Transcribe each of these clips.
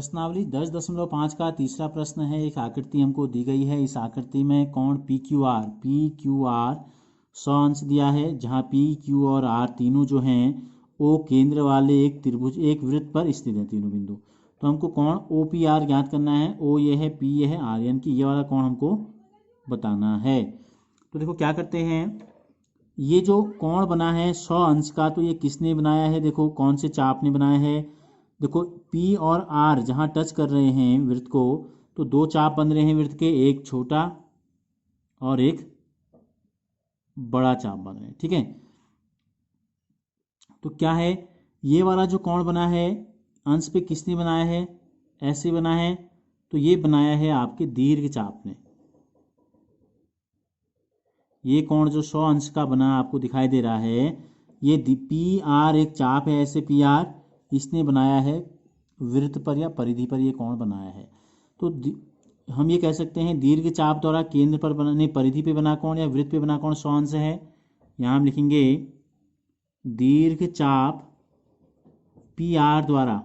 प्रश्नावली 10.5 का तीसरा प्रश्न है। एक आकृति हमको दी गई है। इस आकृति में कोण पी क्यू आर 100 अंश दिया है, जहाँ पी क्यू और आर तीनों जो हैं वो केंद्र वाले एक त्रिभुज एक वृत्त पर स्थित हैं तीनों बिंदु। तो हमको कोण ओ पी आर ज्ञात करना है। ओ ये है, पी ये है, आर यानी कि ये वाला कोण हमको बताना है। तो देखो क्या करते हैं, ये जो कोण बना है 100 अंश का, तो ये किसने बनाया है? देखो कौन से चाप ने बनाया है। देखो P और R जहाँ टच कर रहे हैं वृत्त को, तो दो चाप बन रहे हैं वृत्त के, एक छोटा और एक बड़ा चाप बन रहे हैं। ठीक है, तो क्या है, ये वाला जो कोण बना है अंश पे किसने बनाया है? ऐसे बना है, तो ये बनाया है आपके दीर्घ चाप ने। ये कोण जो 100 अंश का बना आपको दिखाई दे रहा है, ये पी आर एक चाप है, ऐसे पी आर इसने बनाया है वृत्त पर या परिधि पर ये कोण बनाया है। तो हम ये कह सकते हैं दीर्घ चाप द्वारा केंद्र पर बना, नहीं परिधि पे बना कोण या वृत्त पे बना कोण 100 अंश है। यहाँ हम लिखेंगे दीर्घ चाप पी आर द्वारा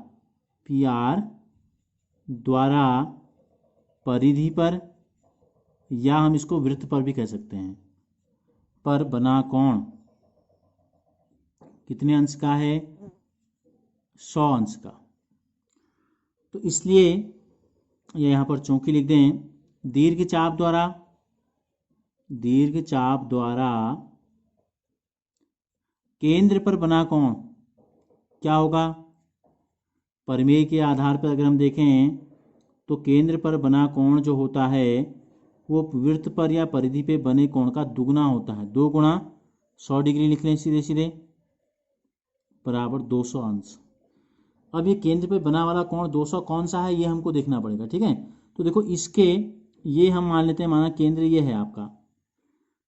परिधि पर, या हम इसको वृत्त पर भी कह सकते हैं, पर बना कोण कितने अंश का है? 100 अंश का। तो इसलिए ये यहाँ पर चौकी लिख दें, दीर्घ चाप द्वारा केंद्र पर बना कोण क्या होगा? परिमेय के आधार पर अगर हम देखें तो केंद्र पर बना कोण जो होता है वो वृत्त पर या परिधि पे बने कोण का दुगुना होता है। 2 गुणा 100 डिग्री लिख लें सीधे सीधे, बराबर 200 अंश। अब ये केंद्र पे बना वाला कोण 200 कौन सा है, ये हमको देखना पड़ेगा। ठीक है, तो देखो इसके ये हम मान लेते हैं, माना केंद्र ये है आपका,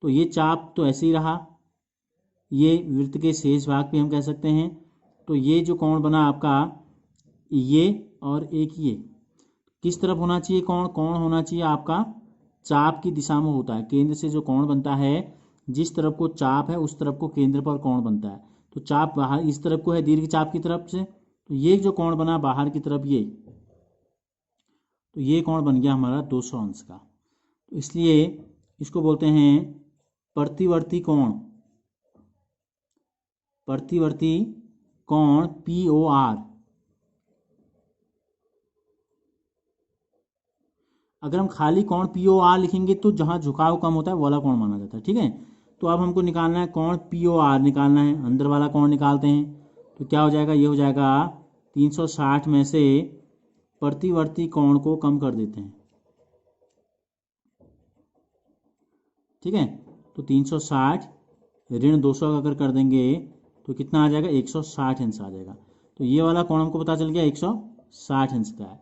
तो ये चाप तो ऐसे ही रहा, ये वृत्त के शेष भाग पे हम कह सकते हैं। तो ये जो कोण बना आपका, ये और एक ये किस तरफ होना चाहिए? कोण होना चाहिए आपका चाप की दिशा में होता है। केंद्र से जो कोण बनता है, जिस तरफ को चाप है उस तरफ को केंद्र पर कोण बनता है। तो चाप बाहर इस तरफ को है दीर्घ चाप की तरफ से, तो ये जो कोण बना बाहर की तरफ ये, तो ये कोण बन गया हमारा 200 अंश का। तो इसलिए इसको बोलते हैं प्रतिवर्ती कोण पी ओ आर। अगर हम खाली कोण पी ओ आर लिखेंगे तो जहां झुकाव कम होता है वो वाला कोण माना जाता है। ठीक है, तो अब हमको निकालना है कोण पी ओ आर निकालना है, अंदर वाला कोण निकालते हैं। तो क्या हो जाएगा? ये हो जाएगा 360 में से प्रतिवर्ती कोण को कम कर देते हैं। ठीक है, तो 360 ऋण 200 अगर कर देंगे तो कितना आ जाएगा? 160 अंश आ जाएगा। तो ये वाला कोण हमको पता चल गया 160 अंश का है।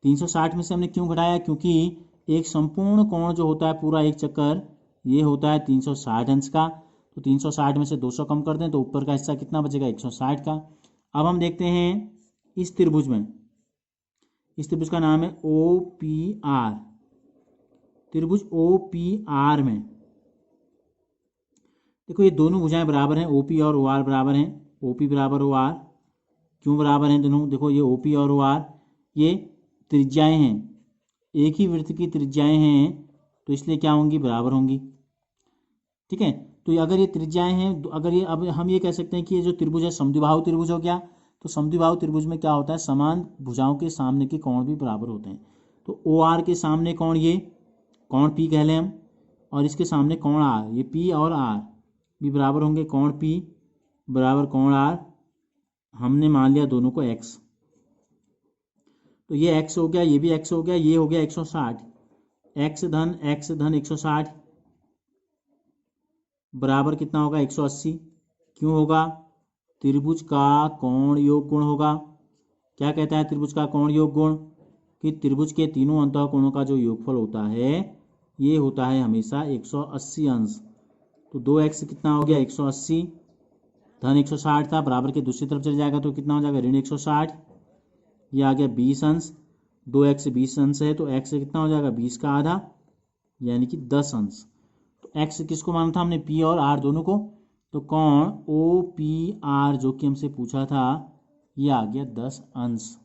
360 में से हमने क्यों घटाया? क्योंकि एक संपूर्ण कोण जो होता है पूरा एक चक्कर, ये होता है 360 अंश का। तो 360 में से 200 कम कर दें तो ऊपर का हिस्सा कितना बचेगा? 160 का। अब हम देखते हैं इस त्रिभुज में, इस त्रिभुज का नाम है ओ पी आर। त्रिभुज ओ पी आर में देखो ये दोनों भुजाएं बराबर हैं, ओपी और ओ आर बराबर हैं। ओपी बराबर ओ आर, क्यों बराबर हैं दोनों? देखो ये ओपी और ओ आर ये त्रिज्याएं हैं, एक ही वृत्त की त्रिज्याएं हैं, तो इसलिए क्या होंगी? बराबर होंगी। ठीक है, तो अगर ये त्रिज्याएं हैं, अगर ये, अब हम ये कह सकते हैं कि ये जो त्रिभुज है समद्विबाहु त्रिभुज हो गया। तो समद्विबाहु त्रिभुज में क्या होता है? समान भुजाओं के सामने के कोण भी बराबर होते हैं। तो ओ आर के सामने कोण, ये कोण पी कह लें हम, और इसके सामने कोण आर, ये पी और आर भी बराबर होंगे। कोण पी बराबर कोण आर, हमने मान लिया दोनों को x। तो ये x हो गया, ये भी x हो गया, ये हो गया 160। x धन 160 बराबर कितना होगा? 180। क्यों होगा? त्रिभुज का कोण योग गुण होगा। क्या कहता है त्रिभुज का कोण योग गुण? कि त्रिभुज के तीनों अंतःकोणों का जो योगफल होता है ये होता है हमेशा 180 अंश। तो 2x कितना हो गया? 180 धन 160 था, बराबर के दूसरी तरफ चले जाएगा तो कितना हो जाएगा? ऋण 160। ये आ गया 20 अंश, 2x 20 अंश है, तो x कितना हो जाएगा? 20 का आधा, यानी कि 10 अंश। तो x किसको माना था हमने? p और r दोनों को। तो कोण ओ पी आर जो कि हमसे पूछा था ये आ गया 10 अंश।